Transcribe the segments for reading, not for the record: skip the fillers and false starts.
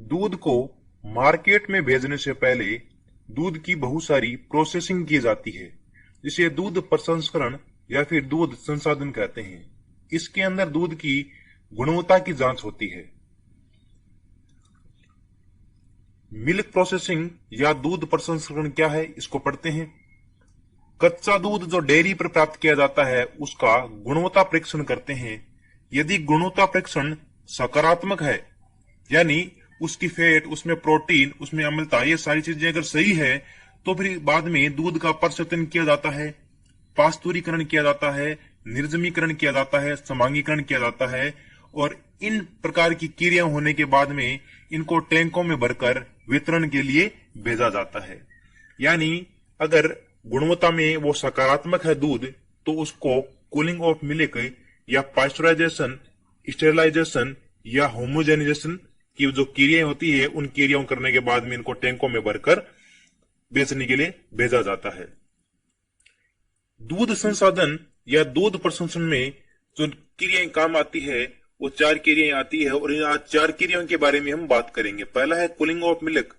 दूध को मार्केट में भेजने से पहले दूध की बहुत सारी प्रोसेसिंग की जाती है, जिसे दूध प्रसंस्करण या फिर दूध संसाधन कहते हैं। इसके अंदर दूध की गुणवत्ता की जांच होती है। मिल्क प्रोसेसिंग या दूध प्रसंस्करण क्या है, इसको पढ़ते हैं। कच्चा दूध जो डेयरी पर प्राप्त किया जाता है उसका गुणवत्ता परीक्षण करते हैं। यदि गुणवत्ता परीक्षण सकारात्मक है, यानी उसकी फैट, उसमें प्रोटीन, उसमें अम्लता, ये सारी चीजें अगर सही है, तो फिर बाद में दूध का प्रसंस्करण किया जाता है, पास्तुरीकरण किया जाता है, निर्जमीकरण किया जाता है, समांगीकरण किया जाता है, और इन प्रकार की क्रिया होने के बाद में इनको टैंकों में भरकर वितरण के लिए भेजा जाता है। यानी अगर गुणवत्ता में वो सकारात्मक है दूध, तो उसको कूलिंग ऑफ मिल्क या पास्चराइजेशन, स्टेरिलाइजेशन या होमोजेनाइजेशन की जो क्रियाएं होती है, उन क्रियाओं करने के बाद में इनको टैंकों में भरकर बेचने के लिए भेजा जाता है। दूध संसाधन या दूध प्रसंस्करण में जो क्रियाएं काम आती है वो 4 क्रियाएं आती है, और इन 4 क्रियाओं के बारे में हम बात करेंगे। पहला है cooling of milk,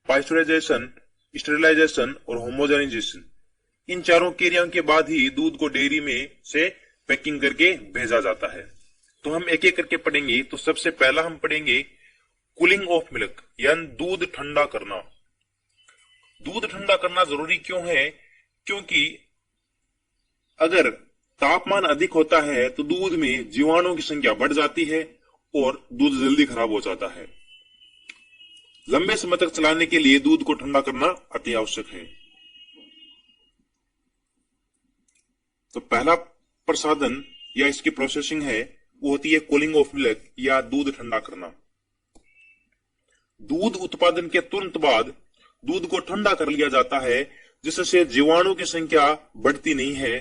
pasteurization, sterilization और होमोजेनाइजेशन। इन चारों क्रियाओं के बाद ही दूध को डेयरी में से पैकिंग करके भेजा जाता है। तो हम एक एक करके पढ़ेंगे। तो सबसे पहला हम पढ़ेंगे कूलिंग ऑफ मिल्क, यानी दूध ठंडा करना। दूध ठंडा करना जरूरी क्यों है? क्योंकि अगर तापमान अधिक होता है तो दूध में जीवाणुओं की संख्या बढ़ जाती है और दूध जल्दी खराब हो जाता है। लंबे समय तक चलाने के लिए दूध को ठंडा करना अति आवश्यक है। तो पहला प्रसाधन या इसकी प्रोसेसिंग है वो होती है कूलिंग ऑफ मिल्क या दूध ठंडा करना। दूध उत्पादन के तुरंत बाद दूध को ठंडा कर लिया जाता है, जिससे जीवाणु की संख्या बढ़ती नहीं है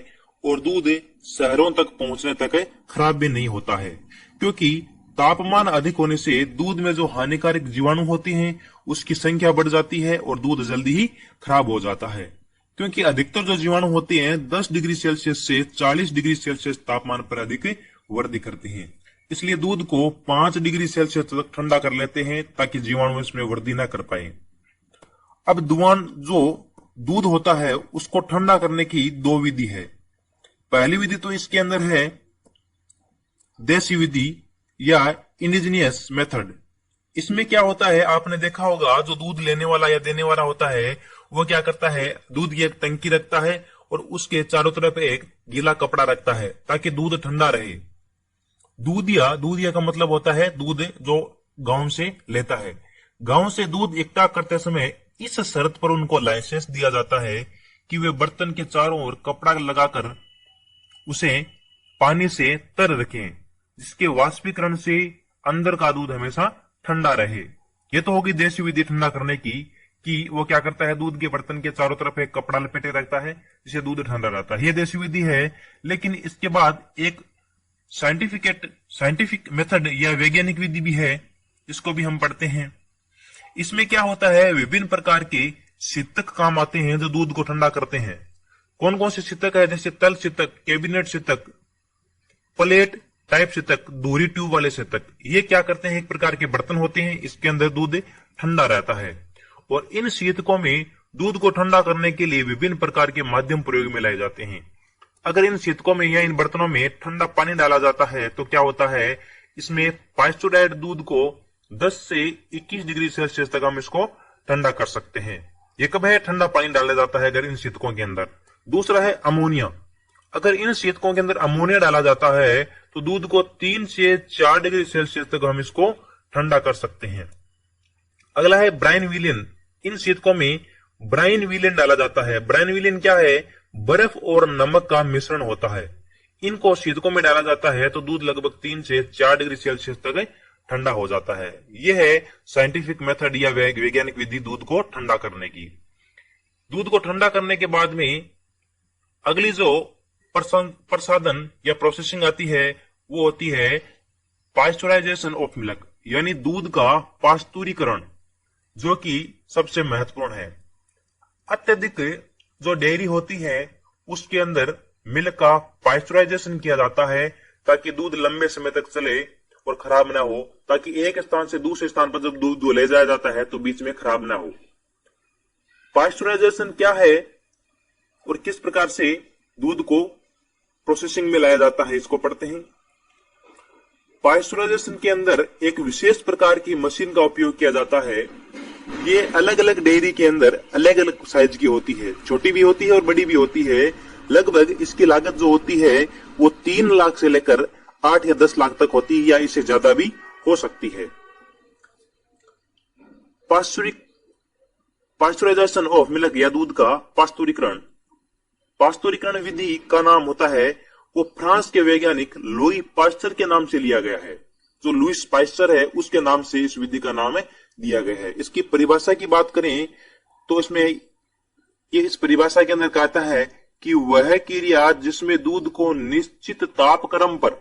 और दूध शहरों तक पहुंचने तक खराब भी नहीं होता है। क्योंकि तापमान अधिक होने से दूध में जो हानिकारक जीवाणु होते हैं उसकी संख्या बढ़ जाती है और दूध जल्दी ही खराब हो जाता है। क्योंकि अधिकतर जो जीवाणु होते हैं 10 डिग्री सेल्सियस से 40 डिग्री सेल्सियस तापमान पर अधिक वृद्धि करते हैं। इसलिए दूध को 5 डिग्री सेल्सियस तक ठंडा कर लेते हैं ताकि जीवाणु इसमें वृद्धि न कर पाए। अब जो दूध होता है उसको ठंडा करने की 2 विधि है। पहली विधि तो इसके अंदर है देसी विधि या इंडिजिनियस मेथड। इसमें क्या होता है, आपने देखा होगा जो दूध लेने वाला या देने वाला होता है वो क्या करता है, दूध की एक टंकी रखता है और उसके चारों तरफ एक गीला कपड़ा रखता है ताकि दूध ठंडा रहे। दूधिया का मतलब होता है दूध जो गांव से लेता है। गांव से दूध इकट्ठा करते समय इस शर्त पर उनको लाइसेंस दिया जाता है कि वे बर्तन के चारों ओर कपड़ा लगाकर उसे पानी से तर रखें, जिसके वाष्पीकरण से अंदर का दूध हमेशा ठंडा रहे। ये तो होगी देसी विधि ठंडा करने की, कि वो क्या करता है, दूध के बर्तन के चारों तरफ एक कपड़ा लपेटे रखता है जिससे दूध ठंडा रहता है। ये देसी विधि है। लेकिन इसके बाद एक साइंटिफिक मेथड या वैज्ञानिक विधि भी है, इसको भी हम पढ़ते हैं। इसमें क्या होता है, विभिन्न प्रकार के शीतक काम आते हैं जो दूध को ठंडा करते हैं। कौन कौन से शीतक है? जैसे तल शीतक, कैबिनेट शीतक, प्लेट टाइप शीतक, दोहरी ट्यूब वाले शीतक। ये क्या करते हैं, एक प्रकार के बर्तन होते हैं, इसके अंदर दूध ठंडा रहता है। और इन शीतकों में दूध को ठंडा करने के लिए विभिन्न प्रकार के माध्यम प्रयोग में लाए जाते हैं। अगर इन शीतकों में या इन बर्तनों में ठंडा पानी डाला जाता है तो क्या होता है, इसमें पास्चराइज्ड दूध को 10 से 21 डिग्री सेल्सियस तक हम इसको ठंडा कर सकते हैं। ये कब है, ठंडा पानी डाला जाता है अगर इन शीतकों के अंदर। दूसरा है अमोनिया। अगर इन शीतकों के अंदर अमोनिया डाला जाता है तो दूध को 3 से 4 डिग्री सेल्सियस तक हम इसको ठंडा कर सकते हैं। अगला है ब्राइन विलियन। इन शीतकों में ब्राइन विलियन डाला जाता है। ब्राइन विलियन क्या है, बर्फ और नमक का मिश्रण होता है। इनको शीतकों में डाला जाता है तो दूध लगभग 3 से 4 डिग्री सेल्सियस तक ठंडा हो जाता है। यह है साइंटिफिक मेथड या वैज्ञानिक विधि दूध को ठंडा करने की। दूध को ठंडा करने के बाद में अगली जो प्रसाधन या प्रोसेसिंग आती है वो होती है पास्चराइजेशन ऑफ मिल्क, यानी दूध का पास्तुरीकरण, जो कि सबसे महत्वपूर्ण है। अत्यधिक जो डेयरी होती है उसके अंदर मिल्क का पास्चराइजेशन किया जाता है ताकि दूध लंबे समय तक चले और खराब ना हो, ताकि एक स्थान से दूसरे स्थान पर जब दूध ले जाया जाता है तो बीच में खराब ना हो। पास्चुराइजेशन क्या है और किस प्रकार से दूध को प्रोसेसिंग में लाया जाता है, इसको पढ़ते हैं। पास्चुराइजेशन के अंदर एक विशेष प्रकार की मशीन का उपयोग किया जाता है। ये अलग अलग डेयरी के अंदर अलग अलग साइज की होती है, छोटी भी होती है और बड़ी भी होती है। लगभग इसकी लागत जो होती है वो 3 लाख से लेकर 8 या 10 लाख तक होती है, या इससे ज्यादा भी हो सकती है। पास्चुराइजेशन ऑफ मिल्क या दूध का पास्तुरीकरण। पास्तुरीकरण विधि का नाम होता है, वो फ्रांस के वैज्ञानिक लुई पास्चर के नाम से लिया गया है। जो लुईस पास्चर है उसके नाम से इस विधि का नाम दिया गया है। इसकी परिभाषा की बात करें तो इसमें ये इस परिभाषा के अंदर कहता है कि वह क्रिया जिसमें दूध को निश्चित तापक्रम पर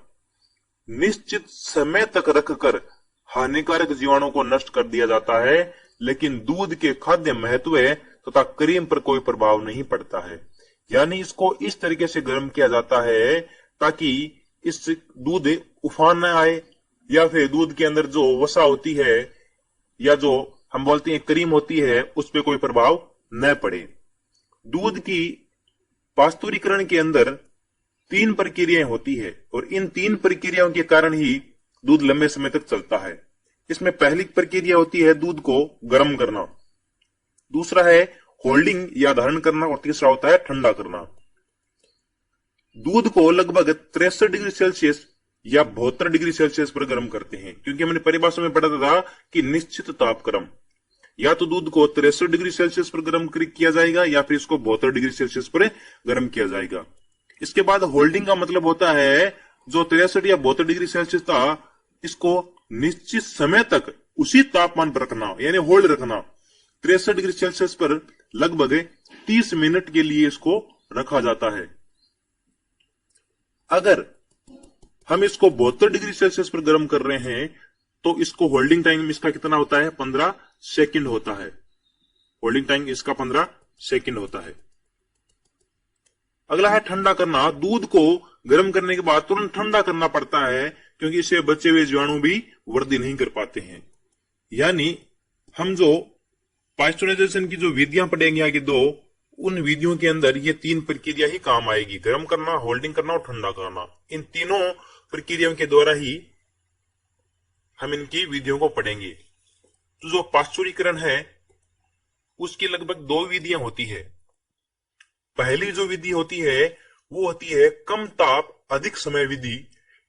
निश्चित समय तक रखकर हानिकारक जीवाणु को नष्ट कर दिया जाता है, लेकिन दूध के खाद्य महत्व तथा क्रीम पर कोई प्रभाव नहीं पड़ता है। यानी इसको इस तरीके से गर्म किया जाता है ताकि इस दूध उफान न आए, या फिर दूध के अंदर जो वसा होती है या जो हम बोलते हैं क्रीम होती है उस पर कोई प्रभाव न पड़े। दूध की पास्तुरीकरण के अंदर 3 प्रक्रियाएं होती है और इन 3 प्रक्रियाओं के कारण ही दूध लंबे समय तक चलता है। इसमें पहली प्रक्रिया होती है दूध को गर्म करना, दूसरा है होल्डिंग या धारण करना, और तीसरा होता है ठंडा करना। दूध को लगभग 63 डिग्री सेल्सियस या 72 डिग्री सेल्सियस पर गर्म करते हैं, क्योंकि हमने परिभाषा में पढ़ा था कि निश्चित तापक्रम, या तो दूध को 63 डिग्री सेल्सियस पर गर्म किया जाएगा या फिर इसको 72 डिग्री सेल्सियस पर गर्म किया जाएगा। इसके बाद होल्डिंग का मतलब होता है जो 63 या 72 डिग्री सेल्सियस था, इसको निश्चित समय तक उसी तापमान पर रखना, यानी होल्ड रखना। 63 डिग्री सेल्सियस पर लगभग 30 मिनट के लिए इसको रखा जाता है। अगर हम इसको 72 डिग्री सेल्सियस पर गर्म कर रहे हैं तो इसको होल्डिंग टाइम इसका कितना होता है, 15 सेकंड होता है। होल्डिंग टाइम इसका 15 सेकंड होता है। अगला है ठंडा करना। दूध को गर्म करने के बाद तुरंत ठंडा करना पड़ता है, क्योंकि इससे बचे हुए जीवाणु भी वृद्धि नहीं कर पाते हैं। यानी हम जो पास्चुराइजेशन की जो विधियां पढ़ेंगे आगे 2, उन विधियों के अंदर ये 3 प्रक्रिया ही काम आएगी, गर्म करना, होल्डिंग करना और ठंडा करना। इन तीनों प्रक्रियाओं के द्वारा ही हम इनकी विधियों को पढ़ेंगे। तो जो पास्चुरीकरण है उसकी लगभग 2 विधियां होती है। पहली जो विधि होती है वो होती है कम ताप अधिक समय विधि,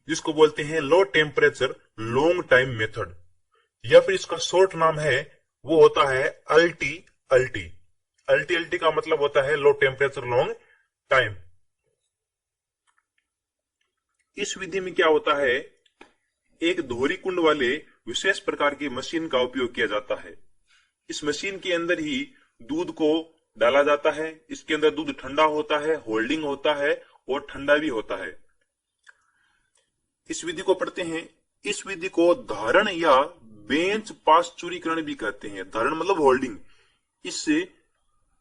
जिसको बोलते हैं low temperature long time method, या फिर इसका शॉर्ट नाम है वो होता है LTLT। LTLT का मतलब होता है लो टेम्परेचर लॉन्ग टाइम। इस विधि में क्या होता है, एक दोहरी कुंड वाले विशेष प्रकार की मशीन का उपयोग किया जाता है। इस मशीन के अंदर ही दूध को डाला जाता है। इसके अंदर दूध ठंडा होता है, होल्डिंग होता है और ठंडा भी होता है। इस विधि को पढ़ते हैं। इस विधि को धारण या बेंच पास्चुरीकरण भी कहते हैं। धारण मतलब होल्डिंग। इस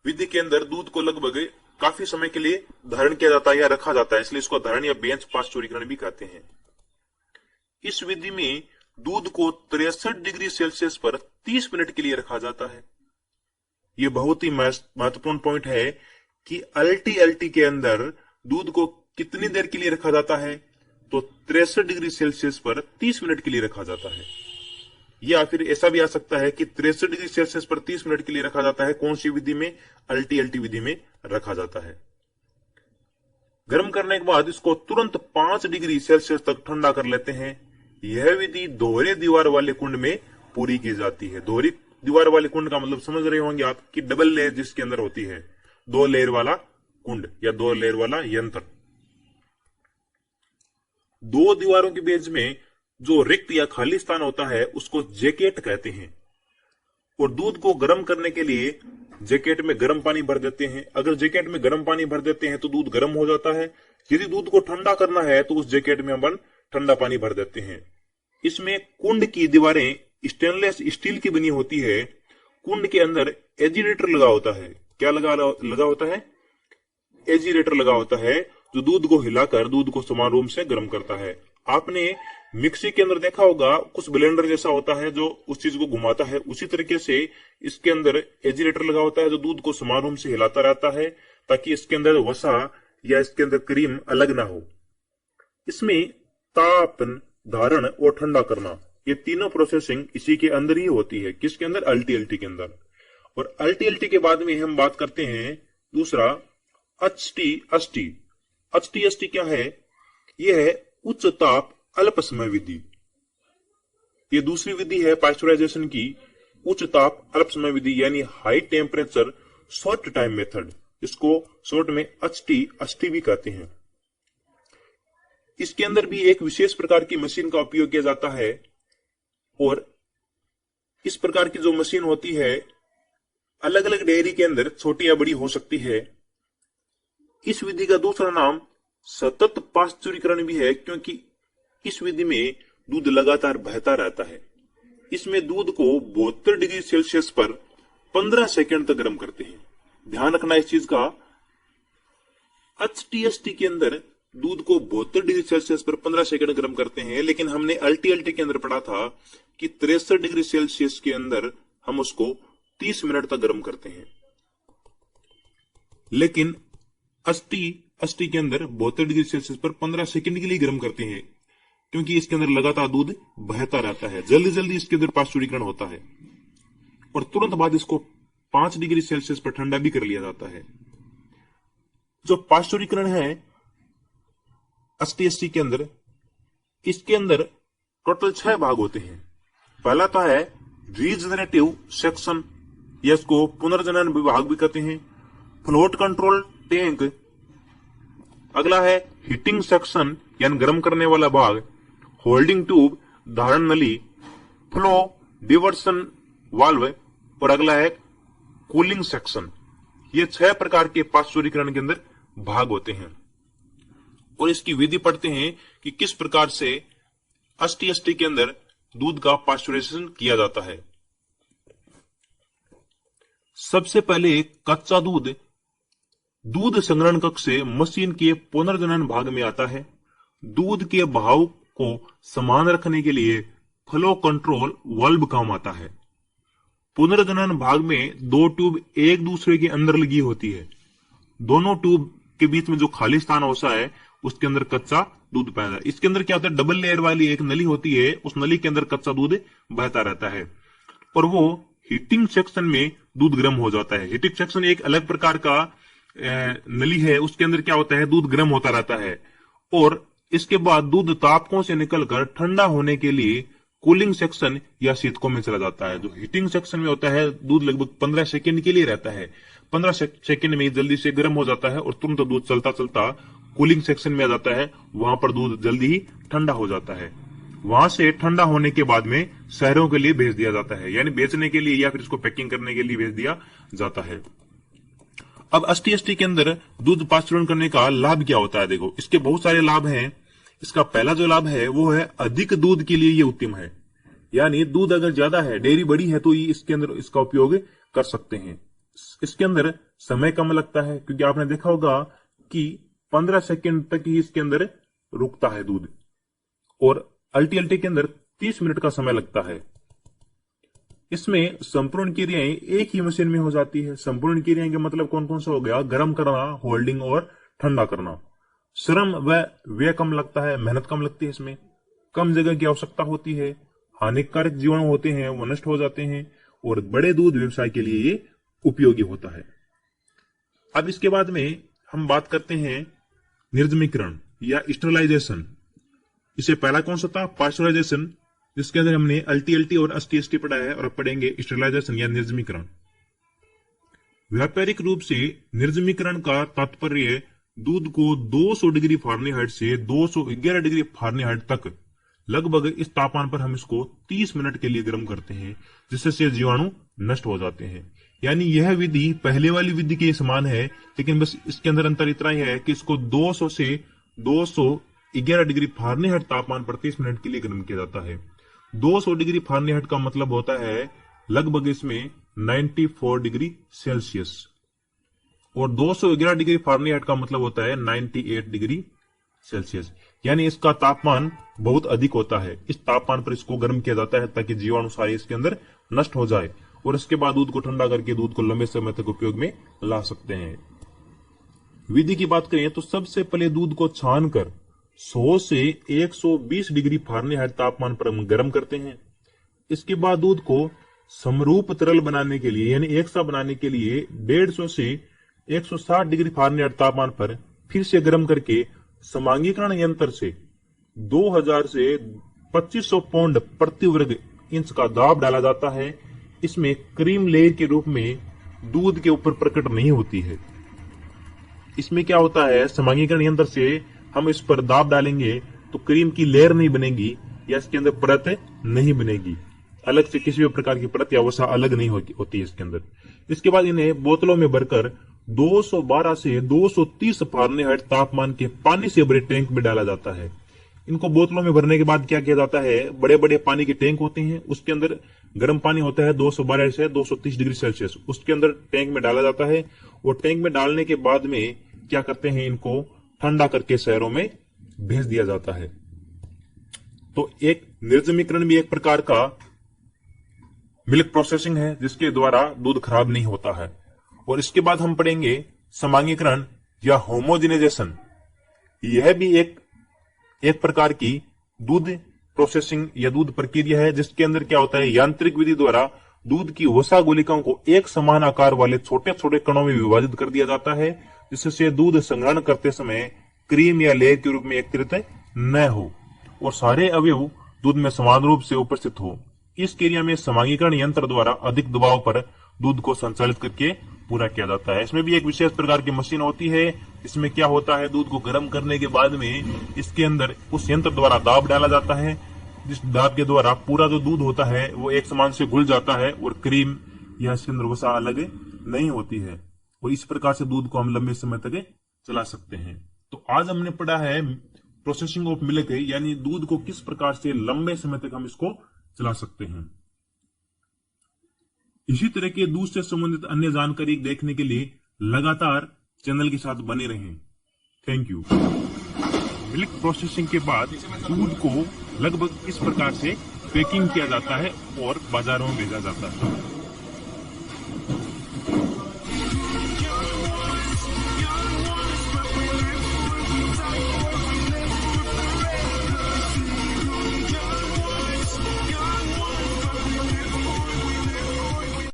विधि के अंदर दूध को लगभग काफी समय के लिए धारण किया जाता है या रखा जाता है, इसलिए इसको धारण या बेंच पास्चुरीकरण भी कहते हैं। इस विधि में दूध को 63 डिग्री सेल्सियस पर 30 मिनट के लिए रखा जाता है। यह बहुत ही महत्वपूर्ण पॉइंट है कि LTLT के अंदर दूध को कितनी देर के लिए रखा जाता है, तो 63 डिग्री सेल्सियस पर 30 मिनट के लिए रखा जाता है। या फिर ऐसा भी आ सकता है कि 63 डिग्री सेल्सियस पर 30 मिनट के लिए रखा जाता है। कौन सी विधि में, LTLT विधि में रखा जाता है। गर्म करने के बाद इसको तुरंत 5 डिग्री सेल्सियस तक ठंडा कर लेते हैं। यह विधि दोहरे दीवार वाले कुंड में पूरी की जाती है। दोहरी दीवार वाले कुंड का मतलब समझ रहे होंगे आप कि डबल लेयर जिसके अंदर होती है, 2 लेयर वाला कुंड या 2 लेयर वाला यंत्र। 2 दीवारों के बीच में जो रिक्त या खाली स्थान होता है उसको जैकेट कहते हैं। और दूध को गर्म करने के लिए जैकेट में गर्म पानी भर देते हैं। अगर जैकेट में गर्म पानी भर देते हैं तो दूध गर्म हो जाता है। यदि दूध को ठंडा करना है तो उस जैकेट में अपन ठंडा पानी भर देते हैं। इसमें कुंड की दीवारें स्टेनलेस स्टील की बनी होती है। कुंड के अंदर एजिटेटर लगा होता है। क्या लगा होता है? एजिटेटर लगा होता है, जो दूध को हिलाकर दूध को समान रूप से गर्म करता है। आपने मिक्सी के अंदर देखा होगा कुछ ब्लेंडर जैसा होता है जो उस चीज को घुमाता है, उसी तरीके से इसके अंदर एजिटेटर लगा होता है जो दूध को समान रूप से हिलाता रहता है ताकि इसके अंदर वसा या इसके अंदर क्रीम अलग ना हो। इसमें तापन, धारण और ठंडा करना, ये तीनों प्रोसेसिंग इसी के अंदर ही होती है। किसके अंदर? अल्टी के अंदर। और अल्टी के बाद में हम बात करते हैं दूसरा HT-ST क्या है? यह है उच्च ताप अल्प समय विधि। ये दूसरी विधि है पास्चुराइजेशन की, उच्च ताप अल्प समय विधि यानी high temperature short time method. इसको शॉर्ट में HT-ST भी कहते हैं। इसके अंदर भी एक विशेष प्रकार की मशीन का उपयोग किया जाता है और इस प्रकार की जो मशीन होती है अलग अलग डेयरी के अंदर छोटी या बड़ी हो सकती है। इस विधि का दूसरा नाम सतत पाश्चुरीकरण भी है क्योंकि इस विधि में दूध लगातार बहता रहता है। इसमें दूध को 72 डिग्री सेल्सियस पर 15 सेकंड तक गर्म करते हैं। ध्यान रखना इस चीज का, HT-ST के अंदर दूध को 72 डिग्री सेल्सियस पर 15 सेकंड गर्म करते हैं, लेकिन हमने अल्टी के अंदर पढ़ा था कि 63 डिग्री सेल्सियस के अंदर हम उसको 30 मिनट तक गर्म करते हैं। लेकिन HT के अंदर 72 डिग्री सेल्सियस पर 15 सेकंड के लिए गर्म करते हैं क्योंकि इसके अंदर लगातार दूध बहता रहता है, जल्दी जल्दी इसके अंदर पाश्चुरीकरण होता है और तुरंत बाद इसको 5 डिग्री सेल्सियस पर ठंडा भी कर लिया जाता है। जो पाश्चुरीकरण है HT-ST के अंदर, इसके अंदर टोटल 6 भाग होते हैं। पहला तो है रीजनरेटिव सेक्शन, या इसको पुनर्जनन विभाग भी कहते हैं, फ्लोट कंट्रोल टैंक। अगला है हीटिंग सेक्शन यानी गर्म करने वाला भाग, होल्डिंग ट्यूब, धारण नली, फ्लो डिवर्सन वाल्व और अगला है कूलिंग सेक्शन। ये 6 प्रकार के पाश्चुरीकरण के अंदर भाग होते हैं और इसकी विधि पढ़ते हैं कि किस प्रकार से HT-ST के अंदर दूध का पाश्चुराइजेशन किया जाता है। सबसे पहले कच्चा दूध दूध संग्रहण कक्ष से मशीन के पुनर्जनन भाग में आता है। दूध के बहाव को समान रखने के लिए फ्लो कंट्रोल वाल्व काम आता है। पुनर्जनन भाग में 2 ट्यूब एक दूसरे के अंदर लगी होती है। दोनों ट्यूब के बीच में जो खाली स्थान होता है उसके अंदर कच्चा दूध पैदा। इसके अंदर क्या होता है, डबल लेयर वाली एक नली होती है, उस नली के अंदर कच्चा दूध बहता रहता है और वो हीटिंग सेक्शन में दूध गर्म हो जाता है। हीटिंग सेक्शन एक अलग प्रकार का नली है, उसके अंदर क्या होता है, दूध गर्म होता रहता है और इसके बाद दूध तापकों से निकलकर ठंडा होने के लिए कूलिंग सेक्शन या शीतकों में चला जाता है। जो हीटिंग सेक्शन में होता है दूध लगभग 15 सेकंड के लिए रहता है, 15 सेकंड में जल्दी से गर्म हो जाता है और तुरंत दूध चलता चलता कूलिंग सेक्शन में आ जाता है, वहां पर दूध जल्दी ही ठंडा हो जाता है। वहां से ठंडा होने के बाद में शहरों के लिए भेज दिया जाता है, यानी बेचने के लिए या फिर इसको पैकिंग करने के लिए भेज दिया जाता है। अब HT-ST के अंदर दूध पाश्चुरण करने का लाभ क्या होता है? देखो, इसके बहुत सारे लाभ हैं। इसका पहला जो लाभ है वो है अधिक दूध के लिए ये उत्तम है, यानी दूध अगर ज्यादा है, डेयरी बड़ी है, तो ये इसके अंदर इसका उपयोग कर सकते हैं। इसके अंदर समय कम लगता है क्योंकि आपने देखा होगा कि 15 सेकंड तक ही इसके अंदर रुकता है दूध और अल्टी के अंदर 30 मिनट का समय लगता है। इसमें संपूर्ण क्रियाएं एक ही मशीन में हो जाती है। संपूर्ण क्रियाएं का मतलब कौन कौन सा हो गया? गर्म करना, होल्डिंग और ठंडा करना। श्रम व व्यय कम लगता है, मेहनत कम लगती है, इसमें कम जगह की आवश्यकता होती है, हानिकारक जीवाणु होते हैं वो नष्ट हो जाते हैं और बड़े दूध व्यवसाय के लिए ये उपयोगी होता है। अब इसके बाद में हम बात करते हैं निर्जमीकरण या स्टरलाइजेशन। इसे पहला कौन सा था? पाश्चराइजेशन, जिसके अंदर हमने अल्टी और HT-ST पढ़ा है, और अब पढ़ेंगे स्टरलाइजेशन या निर्जमीकरण। व्यापारिक रूप से निर्जमीकरण का तात्पर्य दूध को 200 डिग्री फारेनहाइट से 211 डिग्री फारेनहाइट तक लगभग इस तापमान पर हम इसको 30 मिनट के लिए गर्म करते हैं, जिससे जीवाणु नष्ट हो जाते हैं। यानी यह विधि पहले वाली विधि के समान है, लेकिन बस इसके अंदर अंतर इतना ही है कि इसको 200 से 211 डिग्री फारेनहाइट तापमान पर 30 मिनट के लिए गर्म किया जाता है। 200 डिग्री फारेनहाइट का मतलब होता है लगभग इसमें 94 डिग्री सेल्सियस और 211 डिग्री फारेनहाइट का मतलब होता है 98 डिग्री सेल्सियस। यानी इसका तापमान बहुत अधिक होता है। इस तापमान पर इसको गर्म किया जाता है ताकि जीवाणु सारे इसके अंदर नष्ट हो जाए, और इसके बाद दूध को ठंडा करके दूध को लंबे समय तक उपयोग में ला सकते हैं। विधि की बात करें तो सबसे पहले दूध को छानकर 100 से 120 डिग्री फ़ारेनहाइट तापमान पर हम गर्म करते हैं। इसके बाद दूध को समरूप तरल बनाने के लिए यानी एक सा बनाने के लिए 150 से 160 डिग्री फ़ारेनहाइट तापमान पर फिर से गर्म करके समांगीकरण यंत्र से 2000 से 2500 पाउंड प्रति वर्ग इंच का दाब डाला जाता है। इसमें क्रीम लेयर के रूप में दूध के ऊपर प्रकट नहीं होती है। इसमें क्या होता है, समांगीकरण यंत्र से हम इस पर दाब डालेंगे तो क्रीम की लेयर नहीं बनेगी या इसके अंदर परत नहीं बनेगी, अलग से किसी भी प्रकार की परत या वसा अलग नहीं होती है इसके अंदर। इसके बाद इन्हें बोतलों में भरकर 212 से 230 फ़ारेनहाइट तापमान के पानी से भरे टैंक में डाला जाता है। इनको बोतलों में भरने के बाद क्या किया जाता है, बड़े बड़े पानी के टैंक होते हैं, उसके अंदर गर्म पानी होता है 212 से 230 डिग्री सेल्सियस, उसके अंदर टैंक में डाला जाता है। और टैंक में डालने के बाद में क्या करते हैं, इनको ठंडा करके शहरों में भेज दिया जाता है। तो एक निर्जमीकरण भी एक प्रकार का मिल्क प्रोसेसिंग है जिसके द्वारा दूध खराब नहीं होता है। और इसके बाद हम पढ़ेंगे समांगीकरण या होमोजेनाइजेशन। यह भी एक प्रकार की दूध प्रोसेसिंग या दूध प्रक्रिया है जिसके अंदर क्या होता है, यांत्रिक विधि द्वारा दूध की वसा गुलिकाओं को एक समान आकार वाले छोटे छोटे कणों में विभाजित कर दिया जाता है, जिससे दूध संग्रहण करते समय क्रीम या लेयर के रूप में एकत्रित न हो और सारे अवयव दूध में समान रूप से उपस्थित हो। इस क्रिया में समांगीकरण यंत्र द्वारा अधिक दबाव पर दूध को संचालित करके पूरा किया जाता है। इसमें भी एक विशेष प्रकार की मशीन होती है। इसमें क्या होता है, दूध को गर्म करने के बाद में इसके अंदर उस यंत्र द्वारा दाब डाला जाता है, जिस दाब के द्वारा पूरा जो दूध होता है वो एक समान से घुल जाता है और क्रीम या इसके अंदर वसा अलग नहीं होती है, और इस प्रकार से दूध को हम लंबे समय तक चला सकते हैं। तो आज हमने पढ़ा है प्रोसेसिंग ऑफ मिल्क, यानी दूध को किस प्रकार से लंबे समय तक हम इसको चला सकते हैं। इसी तरह के दूध से संबंधित अन्य जानकारी देखने के लिए लगातार चैनल के साथ बने रहें। Thank you. मिल्क प्रोसेसिंग के बाद दूध को लगभग इस प्रकार से पैकिंग किया जाता है और बाजारों में भेजा जाता है।